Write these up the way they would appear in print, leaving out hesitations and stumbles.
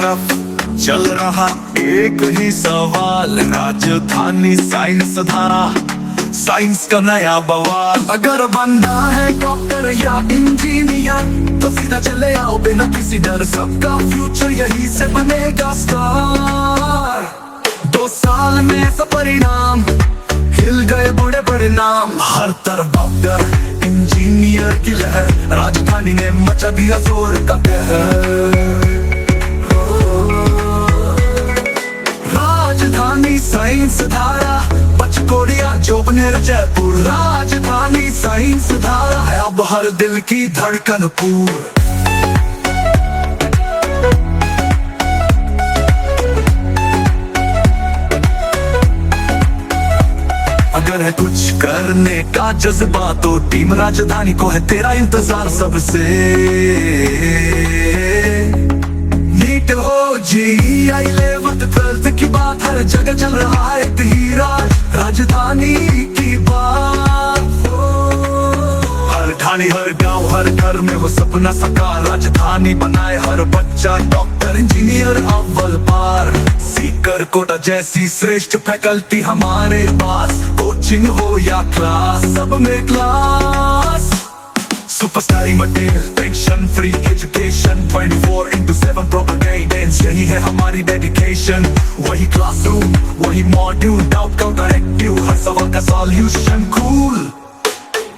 तरफ चल रहा एक ही सवाल, राजधानी साइंस धारा, साइंस का नया बवाल। अगर बनना है डॉक्टर या इंजीनियर तो सीधा चले आओ बिना किसी डर, सबका फ्यूचर यही से बनेगा स्टार। 2 साल में सब परिणाम, हिल गए बड़े बड़े नाम, हर तरफ डॉक्टर इंजीनियर की लहर, राजधानी ने मचा दिया जोर का कहर। राजधानी साइंस धारा, पचकोड़िया जोबनेर जयपुर, राजधानी साइंस धारा है अब हर दिल की धड़कन पूर। अगर है कुछ करने का जज्बा तो टीम राजधानी को है तेरा इंतजार सबसे। नीट हो JEE 11th की बात हर जगह चल रहा है धीरा, राजधानी की बात हो। हर ठानी हर गांव हर घर में वो सपना साकार, राजधानी बनाए हर बच्चा डॉक्टर इंजीनियर अव्वल पार। सीकर कोटा जैसी श्रेष्ठ फैकल्टी हमारे पास, कोचिंग हो या क्लास सब में class. Superstar material, tension free education, 24/7 proper guidance, यही है हमारी डेडिकेशन। वही क्लासरूम वही मॉड्यूल, डाउट काउंटर हर सवाल का solution cool.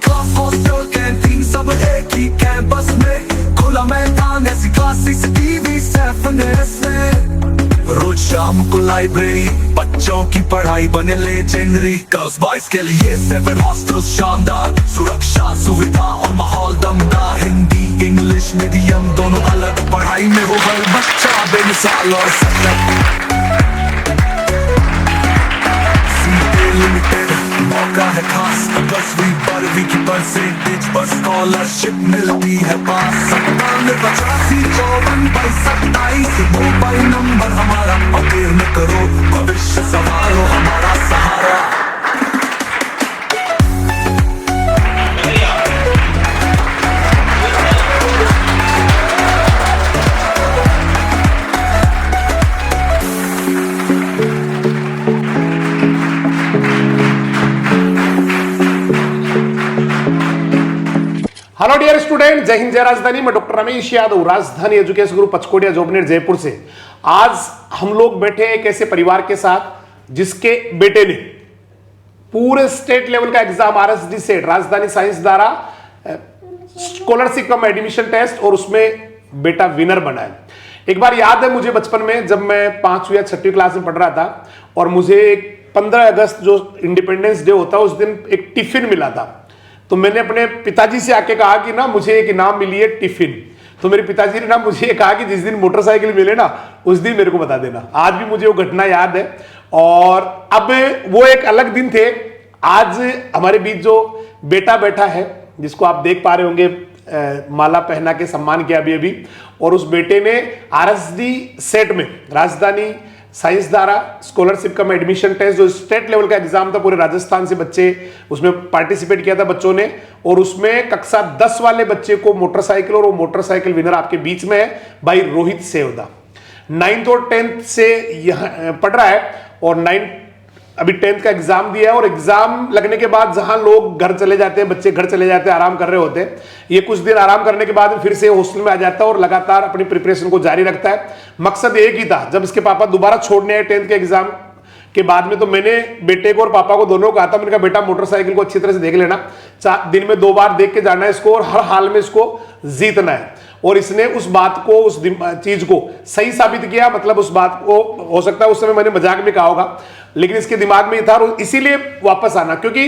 Class hostel canteen सब एक ही कैंपस में, खुला मैदान ऐसी क्लासेस टीवी सेफनेस में। रोज शाम को लाइब्रेरी, बच्चों की पढ़ाई बने लेजेंडरी। गर्ल्स बॉयज के लिए 7 हॉस्टल शानदार, सुरक्षा सुविधा और माहौल दमदार। हिंदी इंग्लिश मीडियम दोनों अलग, पढ़ाई में हो हर बच्चा बेमिसाल और सतर्क। सीटें लिमिटेड, मौका है खास, 10वीं 12वीं की परसेंटेज पर स्कॉलरशिप मिलती है पास। 97 85 27 मोबाइल नंबर हमारा, अवेयर में करो भविष्य संभालो हमारा सहारा। हेलो डियर स्टूडेंट, जय हिंद जय राजधानी। मैं डॉक्टर रमेश यादव, राजधानी एजुकेशन ग्रुप पचकोड़िया जोबनेर जयपुर से। आज हम लोग बैठे एक ऐसे परिवार के साथ जिसके बेटे ने पूरे स्टेट लेवल का एग्जाम RSD सेट, राजधानी साइंस द्वारा स्कॉलरशिप कम एडमिशन टेस्ट, और उसमें बेटा विनर बना है। एक बार याद है मुझे बचपन में, जब मैं 5वीं या 6वीं क्लास में पढ़ रहा था और मुझे 15 अगस्त जो इंडिपेंडेंस डे होता है उस दिन एक टिफिन मिला था। तो मैंने अपने पिताजी से आके कहा कि ना मुझे एक इनाम मिली है टिफिन। तो मेरे पिताजी ने ना मुझे कहा कि जिस दिन मोटरसाइकिल मिले ना उस दिन मेरे को बता देना। आज भी मुझे वो घटना याद है। और अब वो एक अलग दिन थे। आज हमारे बीच जो बेटा बैठा है, जिसको आप देख पा रहे होंगे, माला पहना के सम्मान किया अभी अभी, और उस बेटे ने RSD सेट में राजधानी साइंस द्वारा स्कॉलरशिप कम एडमिशन टेस्ट, जो स्टेट लेवल का एग्जाम था, पूरे राजस्थान से बच्चे उसमें पार्टिसिपेट किया था बच्चों ने, और उसमें कक्षा 10 वाले बच्चे को मोटरसाइकिल, और वो मोटरसाइकिल विनर आपके बीच में है भाई रोहित सेवदा। 9th और 10th से यहाँ पढ़ रहा है, और 9th अभी 10th का एग्जाम दिया है। और एग्जाम लगने के बाद जहां लोग घर चले जाते हैं, बच्चे घर चले जाते हैं, आराम कर रहे होते हैं, ये कुछ दिन आराम करने के बाद फिर से हॉस्टल में आ जाता है और लगातार अपनी प्रिपरेशन को जारी रखता है। मकसद एक ही था, जब इसके पापा दोबारा छोड़ने आए 10th के एग्जाम के बाद में, तो मैंने बेटे को और पापा को दोनों को कहा था, मैंने कहा बेटा मोटरसाइकिल को अच्छी तरह से देख लेना, दिन में 2 बार देख के जाना है इसको, और हर हाल में इसको जीतना है। और इसने उस बात को, उस चीज को सही साबित किया। मतलब उस बात को, हो सकता है उस समय मैंने मजाक में कहा होगा, लेकिन इसके दिमाग में ये था, और इसीलिए वापस आना, क्योंकि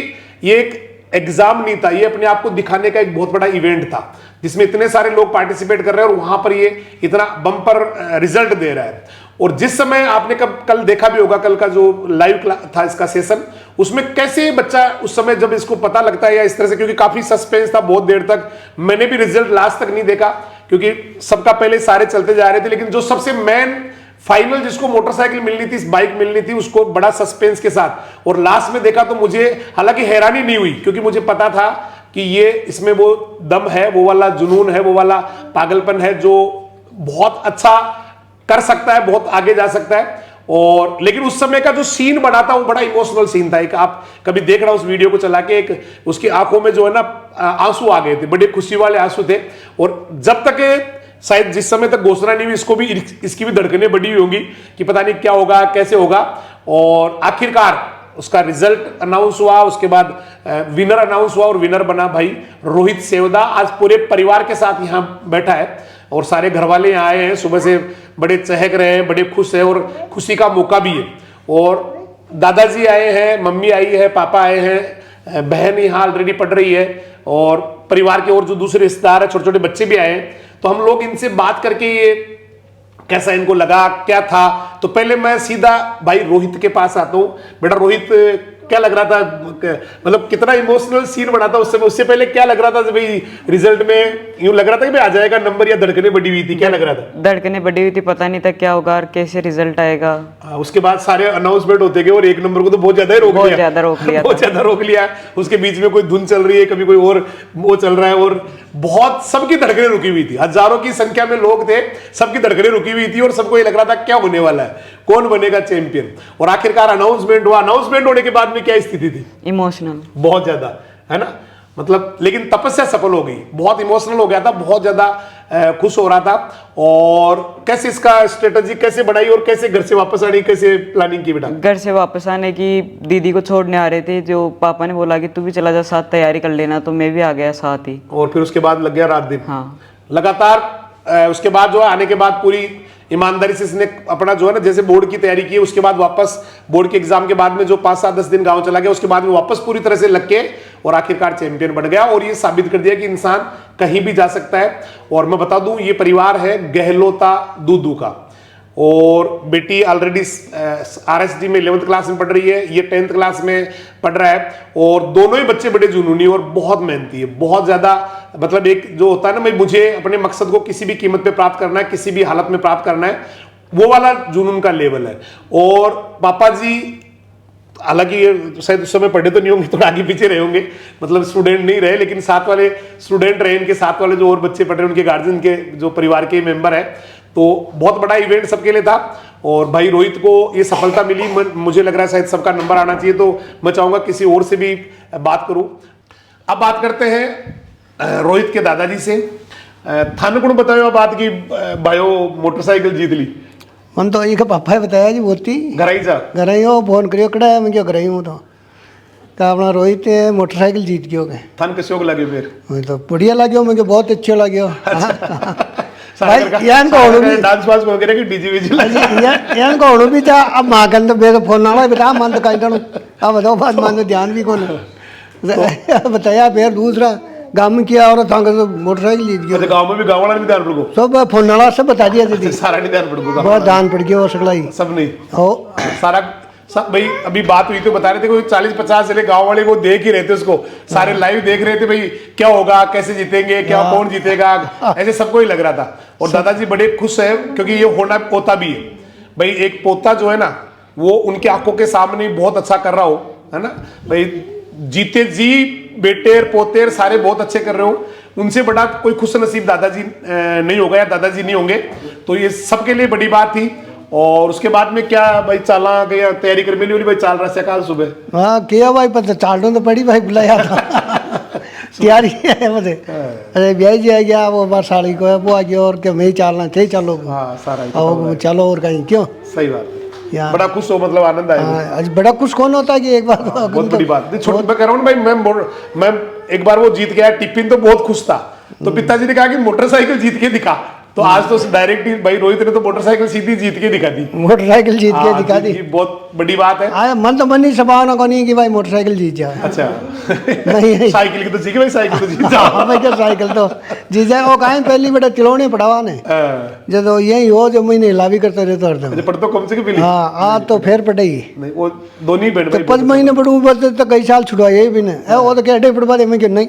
ये एक एग्जाम नहीं था, ये अपने आप को दिखाने का एक बहुत बड़ा इवेंट था, जिसमें इतने सारे लोग पार्टिसिपेट कर रहे हैं और वहां पर ये इतना बम्पर रिजल्ट दे रहा है। और जिस समय आपने कल देखा भी होगा, कल का जो लाइव था इसका सेशन, उसमें कैसे बच्चा उस समय जब इसको पता लगता है या इस तरह से, क्योंकि काफी सस्पेंस था बहुत देर तक, मैंने भी रिजल्ट लास्ट तक नहीं देखा क्योंकि सबका पहले सारे चलते जा रहे थे, लेकिन जो सबसे मेन फाइनल जिसको मोटरसाइकिल मिलनी थी, बाइक मिलनी थी, उसको बड़ा सस्पेंस के साथ और लास्ट में देखा तो मुझे हालांकि हैरानी नहीं हुई, क्योंकि मुझे पता था कि ये इसमें वो दम है, वो वाला जुनून है, वो वाला पागलपन है जो बहुत अच्छा कर सकता है, बहुत आगे जा सकता है। और लेकिन उस समय का जो सीन बना था वो बड़ा इमोशनल सीन था। एक आप कभी देख रहा उस वीडियो को चला के, एक उसकी आंखों में जो है ना आंसू आ गए थे, बड़े खुशी वाले आंसू थे। और जब तक शायद जिस समय तक घोषणा नहीं हुई, इसकी भी धड़कनें बढ़ी हुई होंगी कि पता नहीं क्या होगा, कैसे होगा। और आखिरकार उसका रिजल्ट अनाउंस हुआ, उसके बाद विनर अनाउंस हुआ और विनर बना भाई रोहित सेवदा। आज पूरे परिवार के साथ यहाँ बैठा है और सारे घर वाले यहाँ आए हैं, सुबह से बड़े चहक रहे हैं, बड़े खुश हैं और खुशी का मौका भी है। और दादाजी आए हैं, मम्मी आई है, पापा आए हैं, बहन यहाँ ऑलरेडी पढ़ रही है और परिवार के और जो दूसरे रिश्तेदार है, छोटे छोटे बच्चे भी आए हैं। तो हम लोग इनसे बात करके ये कैसा इनको लगा, क्या था। तो पहले मैं सीधा भाई रोहित के पास आता हूँ। बेटा रोहित, क्या लग रहा था, मतलब कितना इमोशनल सीन बना था उस समय? उससे पहले क्या लग रहा था भाई रिजल्ट में? यूं लग रहा था कि भाई आ जाएगा नंबर, या धड़कने बढ़ी हुई थी? क्या लग रहा था? धड़कने बढ़ी हुई थी, पता नहीं था क्या होगा और कैसे रिजल्ट आएगा। उसके बाद सारे अनाउंसमेंट होते गए और एक नंबर को तो बहुत ज्यादा ही रोक लिया, बहुत ज्यादा रोक लिया। उसके बीच में कोई धुन चल रही है, कभी कोई और वो चल रहा है और बहुत सबकी धड़कनें रुकी हुई थी। हजारों की संख्या में लोग थे, सबकी धड़कनें रुकी हुई थी और सबको ये लग रहा था क्या होने वाला है, कौन बनेगा चैंपियन। और आखिरकार अनाउंसमेंट हुआ। अनाउंसमेंट होने के बाद में क्या स्थिति थी? इमोशनल, बहुत ज्यादा, है ना। मतलब लेकिन तपस्या सफल हो गई, बहुत इमोशनल हो गया था, बहुत ज्यादा खुश हो रहा था। और कैसे इसका स्ट्रेटजी कैसे बढ़ाई और कैसे घर से वापस आने, कैसे प्लानिंग की बेटा? घर से वापस आने की दीदी को छोड़ने आ रहे थे, जो पापा ने बोला कि तू भी चला जा साथ, तैयारी कर लेना, तो मैं भी आ गया साथ ही। और फिर उसके बाद लग गया रात दिन। हाँ, लगातार उसके बाद जो है आने के बाद पूरी ईमानदारी से इसने अपना जो है ना, जैसे बोर्ड की तैयारी की, उसके बाद वापस बोर्ड के एग्जाम के बाद में जो 5-7-10 दिन गांव चला गया, उसके बाद में वापस पूरी तरह से लग के और आखिरकार चैंपियन बन गया। और ये साबित कर दिया कि इंसान कहीं भी जा सकता है। और मैं बता दूं, ये परिवार है गहलोता दूदू का। और बेटी ऑलरेडी RSD में 11th क्लास में पढ़ रही है, ये 10th क्लास में पढ़ रहा है। और दोनों ही बच्चे बड़े जुनूनी और बहुत मेहनती है, बहुत ज्यादा। मतलब एक जो होता है ना भाई, मुझे अपने मकसद को किसी भी कीमत पे प्राप्त करना है, किसी भी हालत में प्राप्त करना है, वो वाला जुनून का लेवल है। और पापा जी हालांकि शायद उस समय पढ़े तो नहीं होंगे, थोड़ा आगे पीछे रहे होंगे, मतलब स्टूडेंट नहीं रहे, लेकिन साथ वाले स्टूडेंट रहे। इनके साथ वाले जो और बच्चे पढ़ रहे हैं, उनके गार्जियन के जो परिवार के मेंबर है। तो बहुत बड़ा इवेंट सबके लिए था। और भाई रोहित को ये सफलता मिली, मुझे लग रहा है शायद सबका नंबर आना चाहिए। तो मैं चाहूंगा किसी और से भी बात करूं। अब बात करते हैं रोहित के दादाजी से। थाने को बताओ बात की बायो मोटरसाइकिल जीत ली। मन तो ये पापा बताया जी बोती घर ही हो फोन करियो कड़ा है मैं घर ही हूँ। तो अपना रोहित मोटरसाइकिल जीत गयो के थान कैसे लगे? फिर मैं तो बढ़िया लगे, मुझे बहुत अच्छे लगे। भी था। अब माँ के अंदर मेरे फोन वाला बेटा मन तो कहीं अब बताओ बात मान तो ध्यान भी कौन बताया। फिर दूसरा गाँव में किया और तो मोटरसाइकिल जीत गया। गाँव में भी गाँव वाला नहीं ध्यान पड़ गो, सब फोन वाला सब बता दिया दीदी, सारा नहीं ध्यान पड़ गो, बहुत ध्यान पड़ गया वो सगला ही सब नहीं हो सारा सब। भाई अभी बात हुई तो बता रहे थे कोई 40-50 चले गांव वाले वो देख ही रहे थे उसको, सारे लाइव देख रहे थे भाई क्या होगा, कैसे जीतेंगे, क्या कौन जीतेगा, ऐसे सबको ही लग रहा था। और दादाजी बड़े खुश है क्योंकि ये होना पोता भी है भाई। एक पोता जो है ना वो उनके आंखों के सामने बहुत अच्छा कर रहा हो, है ना भाई। जीते जी बेटेर पोतेर सारे बहुत अच्छे कर रहे हो, उनसे बड़ा कोई खुश नसीब दादाजी नहीं होगा या दादाजी नहीं होंगे। तो ये सबके लिए बड़ी बात थी। और उसके बाद में क्या भाई चाला गया तैयारी कर मिली भाई चाल रहा काल सुबह? हाँ किया भाई, पता चाल तो पड़ी भाई, बुलाया था तैयारी है मुझे। अरे ब्याह जी आ गया, वो बार साड़ी को है वो आ गया और क्या मैं ही चालना चाहिए, चलो हाँ सारा चलो और कहीं क्यों। सही बात है, बड़ा खुश हो, मतलब आनंद आया। आज बड़ा खुश कौन होता है कि एक बार बहुत बड़ी बात। छोटी मैं कह रहा हूँ भाई, मैं एक बार वो जीत गया टिफिन तो बहुत खुश था। तो पिताजी ने कहा कि मोटरसाइकिल जीत के दिखा। तो आज तो डायरेक्ट ही भाई रोहित ने तो मोटरसाइकिल सीधी जीत के दिखा दी, मोटरसाइकिल जीत के दिखा दी। बहुत बड़ी बात है। मन तो मन ही संभावना को नहीं कि भाई मोटरसाइकिल जीत जाए। अच्छा नहीं साइकिल की तो जीत भाई, साइकिल तो जीत जाओ साइकिल तो जीत जाए। वो कहीं पहली बेटा चिलौने पढ़ावा ने जब यही हो जो महीने हिला भी करते रहते हरदम। पढ़ तो कम से कम हाँ आज तो फिर पढ़ेगी नहीं, वो दोनों ही 5 महीने पढ़ू बस तो कई साल छुड़वा यही भी नहीं वो तो कहते पढ़वा दे मैं नहीं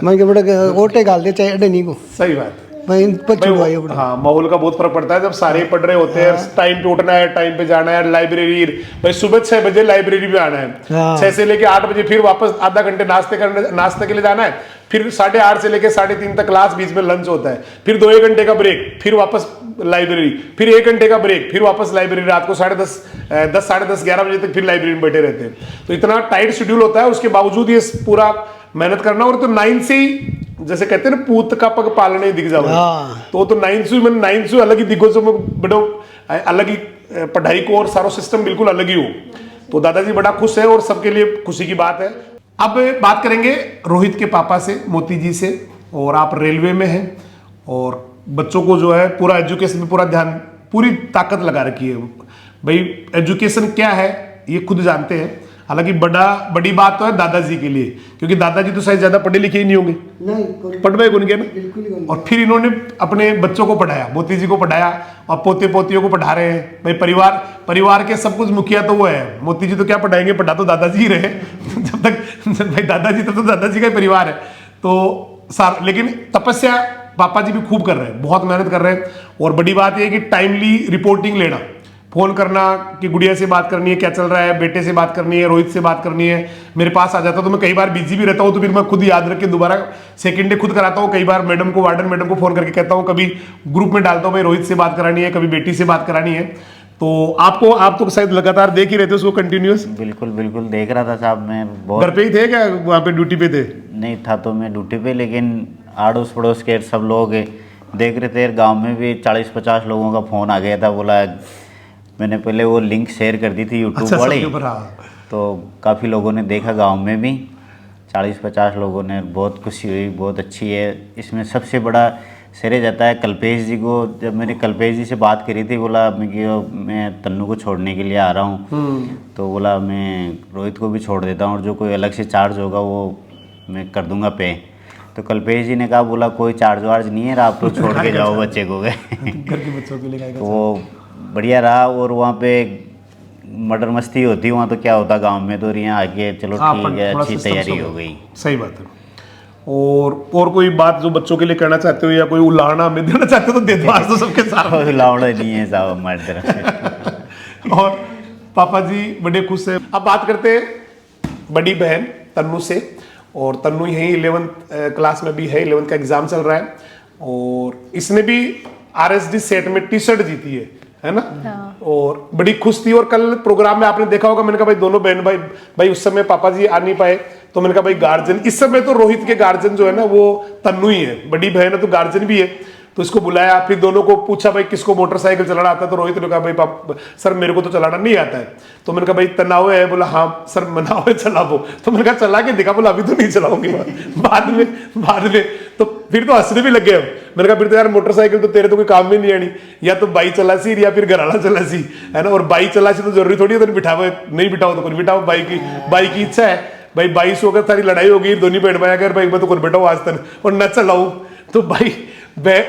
मैं बड़े ओटे गाल दे चाहे अड्डे नहीं को। सही बात। भाई इन पर छुड़वाइए बड़ा। हाँ, माहौल का बहुत फर्क पड़ता है जब सारे पढ़ रहे होते हैं, टाइम पे उठना है, टाइम पे जाना है लाइब्रेरी। भाई सुबह 6 बजे लाइब्रेरी में आना है, हाँ। 6 से लेके 8 बजे, फिर वापस आधा घंटे नाश्ते के लिए जाना है, फिर 8:30 से लेके 3:30 तक क्लास, बीच में लंच होता है, फिर 2-1 घंटे का ब्रेक, फिर वापस लाइब्रेरी, फिर 1 घंटे का ब्रेक, फिर वापस लाइब्रेरी। रात को 10:30 साढ़े 10 11 बजे तक फिर लाइब्रेरी में बैठे रहते हैं। तो इतना टाइट शेड्यूल होता है, उसके बावजूद ये पूरा मेहनत करना। और तो 9 से ही जैसे कहते हैं ना, पूत का पग पालने दिख जाओ। हाँ। तो 9 से अलग ही दिखो, जो बड़ो अलग ही पढ़ाई को और सारा सिस्टम बिल्कुल अलग ही हो। तो दादाजी बड़ा खुश है और सबके लिए खुशी की बात है। अब बात करेंगे रोहित के पापा से, मोती जी से। और आप रेलवे में हैं और बच्चों को जो है पूरा एजुकेशन में पूरा ध्यान, पूरी ताकत लगा रखी है। भाई एजुकेशन क्या है ये खुद जानते हैं। हालांकि बड़ी बात तो है दादाजी के लिए, क्योंकि दादाजी तो शायद ज्यादा पढ़े लिखे ही नहीं होंगे, नहीं पढ़वे गुन के ना। बिल्कुल ही और फिर इन्होंने अपने बच्चों को पढ़ाया, मोती जी को पढ़ाया और पोते पोतियों को पढ़ा रहे हैं। भाई परिवार के सब कुछ मुखिया तो वो है, मोती जी तो क्या पढ़ाएंगे, पढ़ा तो दादाजी ही रहे जब तक भाई दादाजी तो दादाजी का ही परिवार है। तो लेकिन तपस्या पापा जी भी खूब कर रहे हैं, बहुत मेहनत कर रहे हैं। और बड़ी बात यह है कि टाइमली रिपोर्टिंग लेना, फोन करना कि गुड़िया से बात करनी है, क्या चल रहा है, बेटे से बात करनी है, रोहित से बात करनी है। मेरे पास आ जाता तो मैं कई बार बिजी भी रहता हूँ, तो फिर मैं खुद याद रख के दोबारा सेकंड डे खुद कराता हूँ। कई बार मैडम को, वार्डन मैडम को फोन करके कहता हूँ, कभी ग्रुप में डालता हूँ भाई रोहित से बात करानी है, कभी बेटी से बात करानी है। तो आप तो शायद लगातार देख ही रहते हो उसको कंटिन्यूअस। बिल्कुल बिल्कुल देख रहा था साहब, मैं बहुत। घर पे ही थे क्या, वहाँ पे ड्यूटी पे थे? नहीं था तो मैं ड्यूटी पे, लेकिन आड़ोस पड़ोस के सब लोग देख रहे थे। गांव में भी 40-50 लोगों का फ़ोन आ गया था। बोला, मैंने पहले वो लिंक शेयर कर दी थी यूट्यूब वाली, तो काफ़ी लोगों ने देखा, गांव में भी 40-50 लोगों ने। बहुत खुशी हुई, बहुत अच्छी है। इसमें सबसे बड़ा श्रेय जाता है कल्पेश जी को। जब मैंने कल्पेश जी से बात करी थी, बोला मैं तन्नू को छोड़ने के लिए आ रहा हूँ, तो बोला मैं रोहित को भी छोड़ देता हूँ और जो कोई अलग से चार्ज होगा वो मैं कर दूंगा पे। तो कल्पेश जी ने कहा, बोला कोई चार्ज वार्ज नहीं है, आप तो छोड़ के जाओ बच्चे को गए। तो वो बढ़िया रहा। और वहाँ पे मर्डर मस्ती होती, वहाँ तो क्या होता गांव में, तो यहाँ आके चलो ठीक है, अच्छी तैयारी हो गई। सही बात है। और कोई बात जो बच्चों के लिए करना चाहते हो या कोई उलाहना में देना चाहते हो तो दे दो, आज तो सबके साथ। उलाहना नहीं है साहब हमारी तरफ से। और पापा जी बड़े खुश हैं। अब बात करते हैं बड़ी बहन तन्नू से। और तन्नू यही 11th क्लास में भी है, 11th का एग्जाम चल रहा है और इसने भी RSD सेट में टी-शर्ट जीती है ना। हाँ। और बड़ी खुश थी। और कल प्रोग्राम में आपने देखा होगा, मैंने कहा भाई दोनों बहन भाई उस समय पापा जी आ नहीं पाए, तो मैंने कहा भाई गार्जियन, इस समय तो रोहित के गार्जियन जो है ना वो तन्नू ही है, बड़ी बहन है तो गार्जियन भी है। तो इसको बुलाया, फिर दोनों को पूछा भाई किसको मोटरसाइकिल चलाना आता है, तो रोहित ने कहा भाई पापा सर मेरे को तो चलाना नहीं आता है। तो मैंने कहा भाई तनाव है, बोला हाँ सर मनाओ है चला वो। तो मैंने कहा चला के दिखा, बोला अभी तो नहीं चलाऊंगी, बाद में। तो फिर तो हंसने भी लग गए। मैंने कहा फिर तो यार मोटरसाइकिल तो तेरे तो कोई काम में नहीं आनी, या तो बाई चला सी या फिर घराला चला सी, है ना। और बाई चला सी तो जरूरी थोड़ी है तो बिठाओ, नहीं बिठाओ तो कोई बिठाओ, बाई की इच्छा है भाई। 22 अगर सारी लड़ाई होगी दोनों बैठ पाया कर भाई, मैं तो कोई बैठाऊँ आज तक और न चलाऊं। तो भाई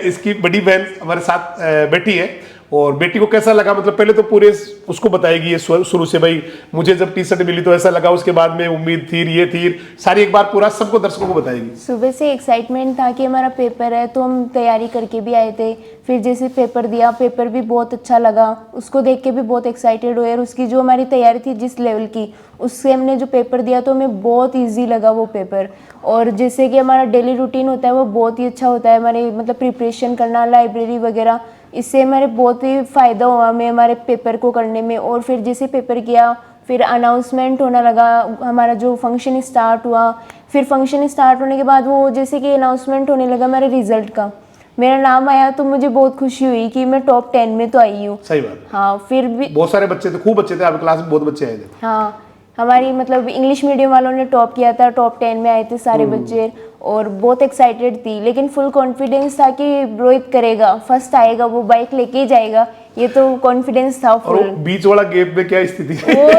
इसकी बड़ी बहन हमारे साथ बैठी है। और बेटी को कैसा लगा, मतलब पहले तो पूरे उसको बताएगी ये शुरू से, भाई मुझे जब टी-शर्ट मिली तो ऐसा लगा, उसके बाद में उम्मीद थी, ये थी, सारी एक बार पूरा सबको दर्शकों को बताएगी। सुबह से एक्साइटमेंट था कि हमारा पेपर है, तो हम तैयारी करके भी आए थे। फिर जैसे पेपर दिया, पेपर भी बहुत अच्छा लगा, उसको देख के भी बहुत एक्साइटेड हुए। और उसकी जो हमारी तैयारी थी जिस लेवल की, उससे हमने जो पेपर दिया तो हमें बहुत ईजी लगा वो पेपर। और जैसे कि हमारा डेली रूटीन होता है वो बहुत ही अच्छा होता है, हमारे मतलब प्रिपरेशन करना, लाइब्रेरी वगैरह, इससे हमारे बहुत ही फ़ायदा हुआ हमें हमारे पेपर को करने में। और फिर जैसे पेपर किया, फिर अनाउंसमेंट होना लगा, हमारा जो फंक्शन स्टार्ट हुआ। फिर फंक्शन स्टार्ट होने के बाद वो जैसे कि अनाउंसमेंट होने लगा हमारे रिजल्ट का, मेरा नाम आया तो मुझे बहुत खुशी हुई कि मैं टॉप 10 में तो आई हूँ। सही बात। हाँ, फिर भी बहुत सारे बच्चे थे, खूब बच्चे थे आपकी क्लास में, बहुत बच्चे आए थे। हाँ, हमारी मतलब इंग्लिश मीडियम वालों ने टॉप किया था, टॉप 10 में आए थे सारे बच्चे। और बहुत एक्साइटेड थी, लेकिन फुल कॉन्फिडेंस था कि रोहित करेगा, फर्स्ट आएगा, वो बाइक लेके ही जाएगा, ये तो कॉन्फिडेंस था फुल। और बीच वाला गेप में क्या स्थिति है? वो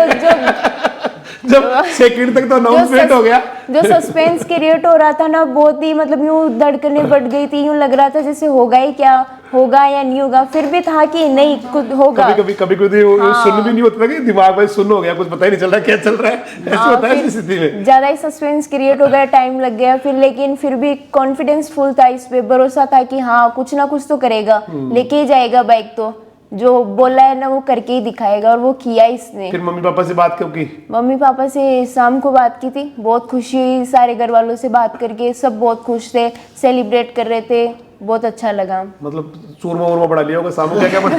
जब सेकंड तक तो अनाउंसमेंट हो गया, जो सस्पेंस क्रिएट हो रहा था ना, बहुत ही मतलब यूं धड़कने बढ़ गई थी, यूं लग रहा था जैसे होगा ही क्या, होगा या नहीं होगा, फिर भी था कि नहीं कुछ होगा। कभी सुन भी नहीं होता कि दिमाग में सुन हो गया, कुछ पता ही नहीं चल रहा क्या चल रहा है, ऐसे होता है इस स्थिति में। ज्यादा ही सस्पेंस क्रिएट हो गया, टाइम लग गया फिर, लेकिन फिर भी कॉन्फिडेंस फुल था इस पे, भरोसा था कि हाँ कुछ ना कुछ तो करेगा, लेके ही जाएगा बाइक, तो जो बोला है ना वो करके ही दिखाएगा, और वो किया इसने। फिर मम्मी पापा से बात कब की? मम्मी पापा से शाम को बात की थी, बहुत खुशी हुई, सारे घर वालों से बात करके सब बहुत खुश थे, सेलिब्रेट कर रहे थे, बहुत अच्छा लगा। मतलब चूरमा वूरमा बना लिया होगा शाम को, क्या बना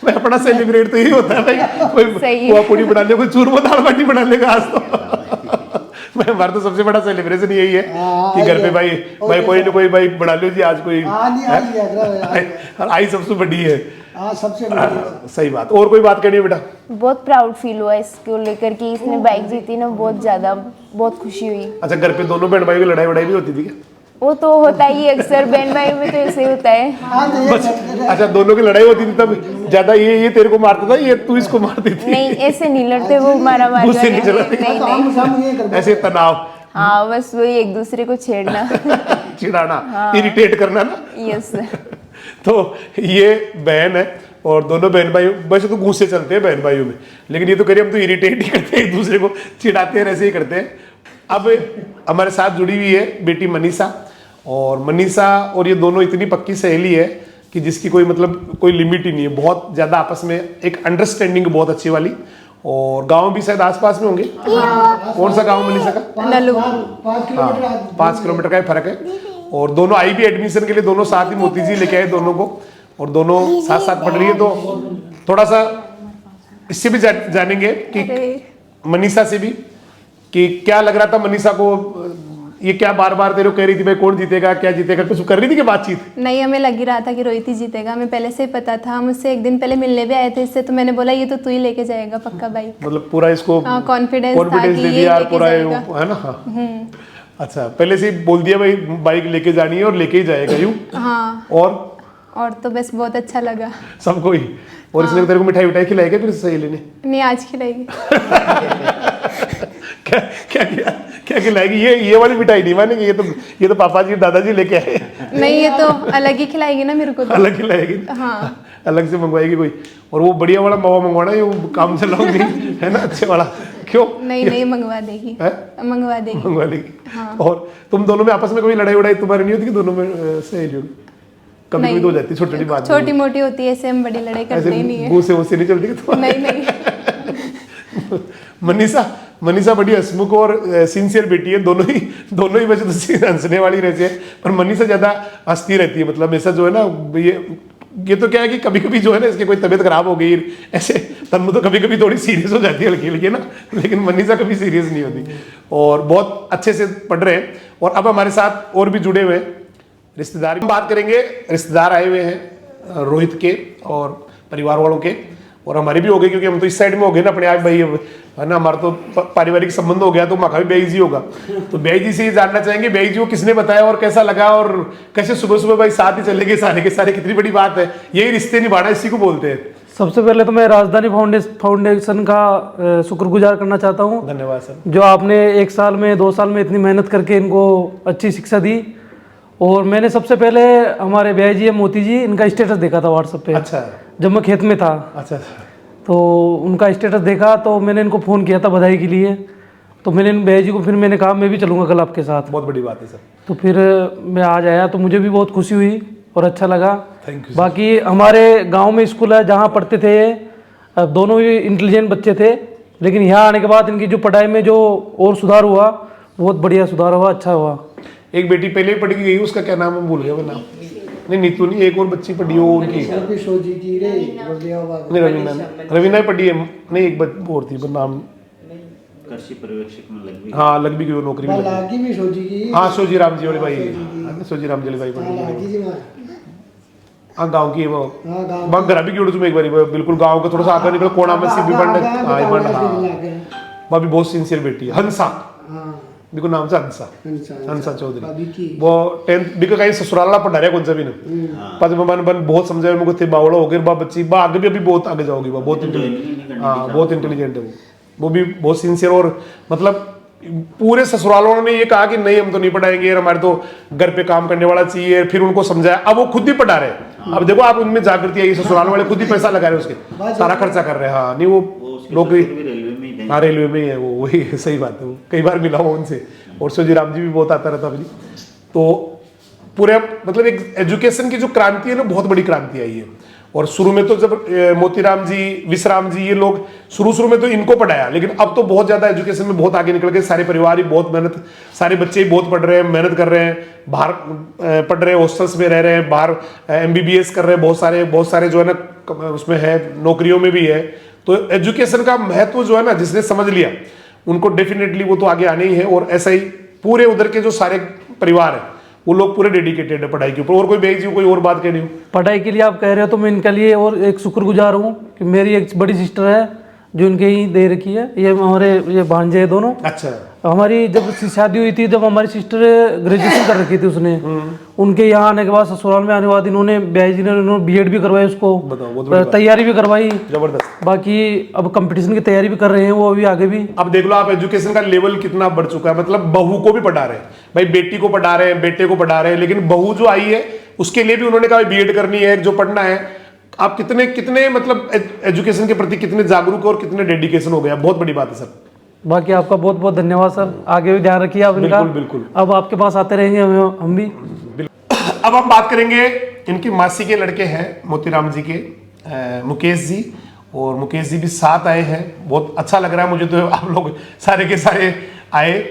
मैं अपना सेलिब्रेट तो यही होता है भाई, कोई हुआ पूरी बना लिया, कोई चूरमा दाल बाटी बना लेगा आज तो मैं हमारा तो सबसे बड़ा सेलिब्रेशन यही है कि घर पे भाई कोई ना कोई भाई बना लो जी आज कोई, आई सबसे बड़ी है। सबसे बड़ी सही बात। और कोई बात करनी है बेटा? बहुत प्राउड फील हुआ इसको लेकर कि इसने बाइक जीती ना, बहुत ज्यादा, बहुत खुशी हुई। अच्छा, घर पे दोनों बहन भाई की लड़ाई वड़ाई भी होती थी क्या? वो तो होता ही है अक्सर, बहन भाई में तो ऐसे ही होता है। बस अच्छा, दोनों की लड़ाई होती थी तब ज्यादा ये तेरे को मारता था, ये तू इसको मारती थी? नहीं ऐसे नहीं लड़ते, वो मारा मारी गुस्से नहीं चलाते? नहीं ऐसे तनाव, हाँ बस वही एक दूसरे को छेड़ना चिढ़ाना, इरिटेट करना ना। यस। तो ये बहन है और दोनों बहन भाई, वैसे तो गुस्से चलते हैं बहन भाइयों में, लेकिन ये तो करिए हम तो इरिटेट ही करते हैं, एक दूसरे को चिढ़ाते हैं, ऐसे ही करते हैं। अब हमारे साथ जुड़ी हुई है बेटी मनीषा, और मनीषा और ये दोनों इतनी पक्की सहेली है कि जिसकी कोई मतलब कोई लिमिट ही नहीं है, बहुत ज़्यादा आपस में एक अंडरस्टैंडिंग बहुत अच्छी वाली। और गांव भी शायद आसपास में होंगे। कौन सा गांव मनीषा का? 5 किलोमीटर का ही फर्क है। और दोनों आई भी एडमिशन के लिए, दोनों साथ ही मोती जी लेके आए दोनों को, और दोनों साथ साथ पढ़ रही है। तो थोड़ा सा इससे भी जानेंगे कि मनीषा से भी कि क्या लग रहा था मनीषा को, ये क्या बार बार तेरे को कह रही थी भाई कौन जीतेगा क्या जीतेगा, कुछ कर रही थी कि बातचीत? नहीं, हमें लग ही रहा था कि रोहित ही जीतेगा, हमें पहले से पता था, मुझसे एक दिन पहले मिलने भी आए थे इससे, तो मैंने बोला ये तो तू ही लेके जाएगा पक्का बाइक। मतलब पूरा इसको कॉन्फिडेंस दे दिया पूरा, है ना? हाँ। अच्छा, पहले से ही बोल दिया भाई बाइक लेके जानी है और लेके ही जाएगा यूं? हाँ। और तो बस बहुत अच्छा लगा सबको ही। और इसने तेरे को मिठाई खिलाई फिर सहेली ने? नहीं, आज खिलाएगी। क्या खिलाएगी? ये वाली मिठाई नहीं मानेंगे, ये तो पापा जी दादाजी लेके आए। नहीं, ये तो अलग ही खिलाएगी ना मेरे को तो। अलग खिलाएगी? हाँ, अलग से मंगवाएगी कोई। और वो बढ़िया वाला मावा मंगवाना, ये काम चलाऊंगी है ना, अच्छे वाला। क्यों? नहीं मंगवा देगी, मंगवा देगी। हाँ। और तुम दोनों में आपस में कोई लड़ाई वड़ाई तुम्हारी नहीं होती कि दोनों में सहेलियों? कभी कभी तो हो जाती है, छोटी बात, छोटी मोटी होती है, ऐसे हम बड़ी लड़ाई करते ही नहीं है। गुस्से नहीं चलती? नहीं। मनीषा बड़ी हंसमुख और सिंसियर बेटी है। दोनों ही वैसे तो हंसने वाली रहती है, पर मनीषा ज्यादा हंसती रहती है। मतलब ऐसा जो है ना, ये तो क्या है कि कभी कभी जो है ना इसकी कोई तबीयत खराब हो गई ऐसे, तन्मु तो कभी कभी थोड़ी सीरियस हो जाती है हल्की हल्की ना, लेकिन मनीषा कभी सीरियस नहीं होती और बहुत अच्छे से पढ़ रहे हैं। और अब हमारे साथ और भी जुड़े हुए हैं रिश्तेदार, बात करेंगे। रिश्तेदार आए हुए हैं रोहित के और परिवार वालों के, और हमारी भी हो गई क्योंकि हम तो इस साइड में हो गए ना अपने आप भाई, है ना, हमारा तो पारिवारिक संबंध हो गया, तो माँ का भी बेई जी होगा। तो बेई जी से ही जानना चाहेंगे, बेई जी को किसने बताया और कैसा लगा, और कैसे सुबह सुबह भाई साथ ही चले गए सारे के सारे, कितनी बड़ी बात है। यही रिश्ते निभाना इसी को बोलते हैं। सबसे पहले तो मैं राजधानी फाउंडेशन का शुक्रगुजार करना चाहता हूँ। धन्यवाद सर। जो आपने 1 साल में 2 साल में इतनी मेहनत करके इनको अच्छी शिक्षा दी। और मैंने सबसे पहले हमारे भैया जी मोती जी, इनका स्टेटस देखा था व्हाट्सएप पे। अच्छा। जब मैं खेत में था। अच्छा। तो उनका स्टेटस देखा तो मैंने इनको फ़ोन किया था बधाई के लिए। तो मैंने इन भैया जी को फिर मैंने कहा मैं भी चलूँगा कल आपके साथ। बहुत बड़ी बात है सर। तो फिर मैं आज आया तो मुझे भी बहुत खुशी हुई और अच्छा लगा। Thank you. बाकी हमारे गांव में स्कूल है जहाँ पढ़ते थे, दोनों ही इंटेलिजेंट बच्चे थे, लेकिन यहाँ आने के बाद इनकी जो पढ़ाई में जो और सुधार हुआ, बहुत बढ़िया सुधार हुआ, अच्छा हुआ। एक बेटी पहले ही पढ़ के गई, उसका क्या नाम है भूल गया मैं नाम। नहीं नीतू नहीं, एक और बच्ची पढ़ी हो उनकी, नहीं रवीना पढ़ी है, नहीं एक और थी पर नाम कृषि पर्यवेक्षक में लग भी, हाँ लग भी गई, नौकरी में लगी। हाँ सोजी राम जी वाले भाई, सोजी राम जी भाई पढ़ी, हाँ गाँव की है वो, घर भी क्यों तुम्हें एक बार बिल्कुल गाँव का थोड़ा सा आकर निकल कोना में सिर्फ बंड, हाँ भी बहुत सिंसियर बेटी है। हंसा बिल्कुल नाम से हंसा चौधरी, वो 10th बिल्कुल कहीं ससुराला पढ़ा रहा कौन सा भी ना, पर मन बहुत समझाया मुझे थे बावड़ा हो गए बा बच्ची बा आगे भी अभी बहुत आगे जाओगी, बहुत इंटेलिजेंट, हाँ बहुत इंटेलिजेंट है वो भी बहुत सिंसियर और मतलब पूरे ससुराल वालों ने ये कहा कि नहीं हम तो नहीं पढ़ाएंगे, हमारे तो घर पे काम करने वाला चाहिए, फिर उनको समझाया, अब वो खुद ही पढ़ा रहे हैं। अब देखो आप उनमें जागृति आई, ससुराल वाले खुद ही पैसा लगा रहे हैं उसके, सारा खर्चा कर रहे हैं। हाँ नहीं वो नौकरी, हाँ रेलवे में ही है वो, वही सही बात है, वो कई बार मिला हुआ उनसे, और शिवजी राम जी भी बहुत आता रहता है। तो पूरे मतलब एक एजुकेशन की जो क्रांति है ना, बहुत बड़ी क्रांति आई है। और शुरू में तो जब मोतीराम जी, विश्राम जी, ये लोग शुरू में तो इनको पढ़ाया, लेकिन अब तो बहुत ज्यादा एजुकेशन में बहुत आगे निकल गए, सारे परिवार ही बहुत मेहनत, सारे बच्चे ही बहुत पढ़ रहे हैं, मेहनत कर रहे हैं, बाहर पढ़ रहे हैं, हॉस्टल्स में रह रहे हैं, बाहर MBBS कर रहे हैं, बहुत सारे जो है ना उसमें है, नौकरियों में भी है। तो एजुकेशन का महत्व जो है ना, जिसने समझ लिया उनको डेफिनेटली वो तो आगे आने ही है। और ऐसा ही पूरे उधर के जो सारे परिवार है वो लोग पूरे डेडिकेटेड है पढ़ाई के ऊपर। और कोई बेजी कोई और बात कहनी हो? पढ़ाई के लिए आप कह रहे हो तो मैं इनके लिए और एक शुक्रगुजार हूँ कि मेरी एक बड़ी सिस्टर है जो इनके ही दे रखी है, ये हमारे ये भांजे है दोनों। अच्छा। हमारी जब शादी हुई थी, जब हमारी सिस्टर ग्रेजुएशन कर रखी थी उसने, उनके यहाँ आने के बाद, ससुराल में आने के बाद इन्होंने ब्याह जी ने B.Ed भी करवाई उसको, तैयारी भी करवाई, जबरदस्त। बाकी अब कंपटीशन की तैयारी भी कर रहे हैं वो अभी आगे भी। अब देख लो आप एजुकेशन का लेवल कितना बढ़ चुका है, मतलब बहू को भी पढ़ा रहे हैं भाई, बेटी को पढ़ा रहे हैं, बेटे को पढ़ा रहे हैं, लेकिन बहू जो आई है उसके लिए भी उन्होंने कहा B.Ed करनी है, जो पढ़ना है। आप कितने मतलब एजुकेशन के प्रति कितने जागरूक और कितने डेडिकेशन हो गया, बहुत बड़ी बात है सर। बाकी आपका बहुत बहुत धन्यवाद सर, आगे भी ध्यान रखिए आप इनका। बिल्कुल। अब आपके पास आते रहेंगे हम भी। अब हम बात करेंगे, इनकी मासी के लड़के हैं मोतीराम जी के, मुकेश जी, और मुकेश जी भी साथ आए हैं। बहुत अच्छा लग रहा है मुझे तो आप लोग सारे के सारे आए।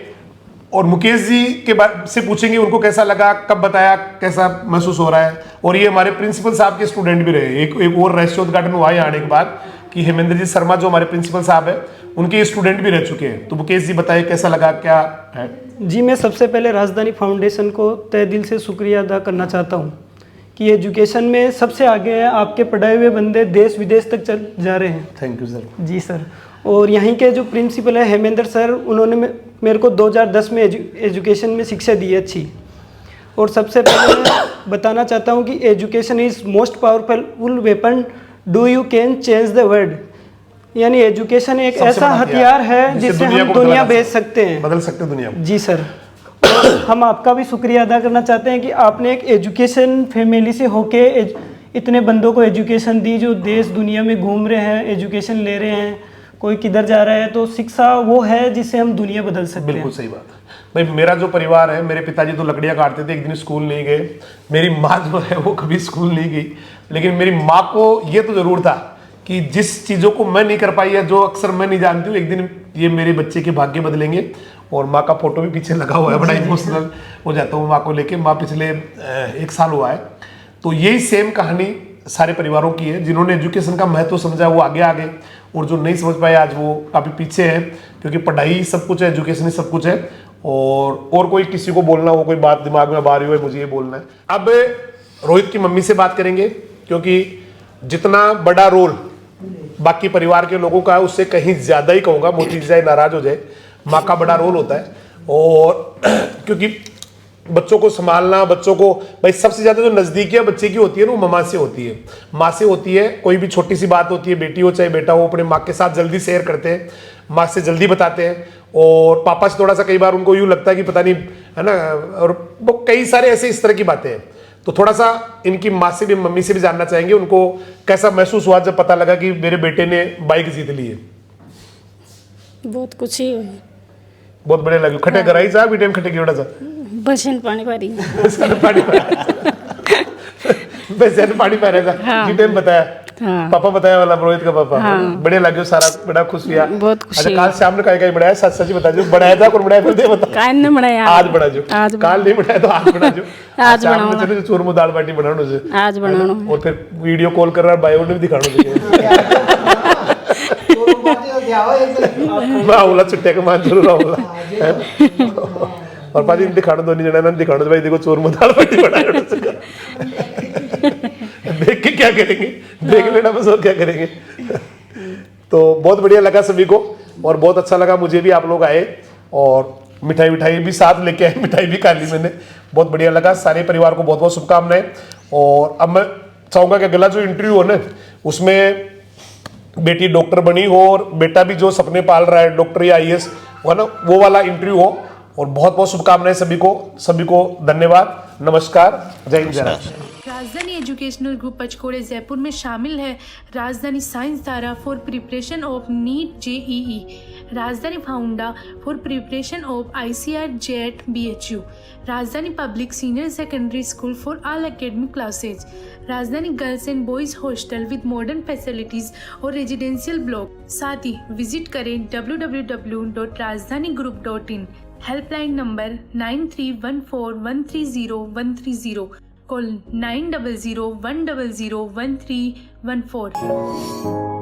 और मुकेश जी के बारे से पूछेंगे उनको कैसा लगा, कब बताया, कैसा महसूस हो रहा है। और ये हमारे प्रिंसिपल साहब के स्टूडेंट भी रहे। एक और रहस्योद्घाटन हुआ है आने के बाद कि हेमेंद्र जी शर्मा जो हमारे प्रिंसिपल साहब है उनके स्टूडेंट भी रह चुके हैं। तो मुकेश जी बताइए कैसा लगा, क्या है? जी मैं सबसे पहले राजधानी फाउंडेशन को तहे दिल से शुक्रिया अदा करना चाहता हूँ कि एजुकेशन में सबसे आगे है। आपके पढ़ाए हुए बंदे देश विदेश तक चल जा रहे हैं। Thank you sir. जी सर। और यहीं के जो प्रिंसिपल है हेमेंद्र सर, उन्होंने मेरे को 2010 में एजुकेशन में शिक्षा दी है अच्छी। और सबसे पहले मैं बताना चाहता हूँ कि education is most powerful weapon do you can change the world, यानी एजुकेशन एक ऐसा हथियार है जिससे हम दुनिया भेज सकते हैं, बदल सकते हैं दुनिया। जी सर। हम आपका भी शुक्रिया अदा करना चाहते हैं कि आपने एक एजुकेशन फैमिली से होके इतने बंदों को एजुकेशन दी जो देश दुनिया में घूम रहे हैं, एजुकेशन ले रहे हैं, कोई किधर जा रहा है। तो शिक्षा वो है जिससे हम दुनिया बदल सकते हैं। बिल्कुल सही बात है भाई। मेरा जो परिवार है, मेरे पिताजी तो लकड़ियाँ काटते थे, एक दिन स्कूल नहीं गए। मेरी माँ जो है वो कभी स्कूल नहीं गई, लेकिन मेरी माँ को ये तो जरूर था कि जिस चीज़ों को मैं नहीं कर पाई है, जो अक्सर मैं नहीं जानती हूँ, एक दिन ये मेरे बच्चे के भाग्य बदलेंगे। और माँ का फोटो भी पीछे लगा हुआ है, बड़ा इमोशनल हो जाता हूँ माँ को लेके। माँ पिछले 1 साल हुआ है। तो यही सेम कहानी सारे परिवारों की है। जिन्होंने एजुकेशन का महत्व समझा वो आगे आ गए, और जो नहीं समझ पाए आज वो काफ़ी पीछे है, क्योंकि पढ़ाई सब कुछ है, एजुकेशन ही सब कुछ है। और कोई किसी को बोलना हो, कोई बात दिमाग में आ रही हो, मुझे ये बोलना है। अब रोहित की मम्मी से बात करेंगे, क्योंकि जितना बड़ा रोल बाकी परिवार के लोगों का है उससे कहीं ज़्यादा ही कहूँगा, मोती जाए नाराज हो जाए, माँ का बड़ा रोल होता है। और क्योंकि बच्चों को संभालना, बच्चों को भाई सबसे ज़्यादा जो नज़दीकियाँ बच्चे की होती है ना, वो माँ से होती है। माँ से होती है। कोई भी छोटी सी बात होती है, बेटी हो चाहे बेटा हो, अपने माँ के साथ जल्दी शेयर करते हैं, माँ से जल्दी बताते हैं। और पापा से थोड़ा सा कई बार उनको यूँ लगता है कि पता नहीं, है ना, और वो कई सारे ऐसे इस तरह की बातें हैं। तो थोड़ा सा इनकी माँ से भी, मम्मी से भी जानना चाहेंगे उनको कैसा महसूस हुआ जब पता लगा कि मेरे बेटे ने बाइक जीत ली है। बहुत खुशी हुई, बहुत बढ़िया लगे। खटे कराई साहब भी टाइम खटे की सा बसन पानी पारी बसन पानी पा रहा था जी टाइम बताया। हाँ। पापा बताया वाला, रोहित का पापा। हाँ। बढ़िया लगे, सारा बड़ा खुश हुआ। बहुत खुशी। अच्छा काल शाम ने काय बनाया, सच सच बता जो बनाया था, कौन बनाया फिर बता। काल ने बनाया, आज बना जो, आज काल नहीं बनाया तो आज बना जो। आज बनाओ, चलो चूरमो दाल बाटी बनानो से आज बनाओ। और फिर वीडियो कॉल कर रहा है, बायो ने भी दिखानो मैं आऊला छुट्टे के मान जरूर आऊला। और पाजी दिखानो दो नहीं जना दिखानो भाई, देखो चूरमो दाल बाटी बनाया। देख के क्या करेंगे, देख लेना बस, और क्या करेंगे। तो बहुत बढ़िया लगा सभी को, और बहुत अच्छा लगा मुझे भी आप लोग आए, और मिठाई भी साथ लेके आए, मिठाई भी खा ली मैंने, बहुत बढ़िया लगा। सारे परिवार को बहुत बहुत शुभकामनाएं। और अब मैं चाहूँगा कि अगला जो इंटरव्यू हो ना, उसमें बेटी डॉक्टर बनी हो और बेटा भी जो सपने पाल रहा है डॉक्टर या IAS, वो ना वो वाला इंटरव्यू हो। और बहुत बहुत शुभकामनाएं सभी को धन्यवाद, नमस्कार, जय हिंद जय राष्ट्र। राजधानी एजुकेशनल ग्रुप पचकोड़े जयपुर में शामिल है Rajdhani science Dhara for preparation of NEET JEE, Rajdhani foundation for preparation of ICR JET BHU, Rajdhani public senior secondary school for all academic classes, Rajdhani girls and boys hostel with modern facilities और रेजिडेंशियल ब्लॉक। साथ ही visit करें www.rajdanigroup.in। Helpline number 9314130130, call 9001001314।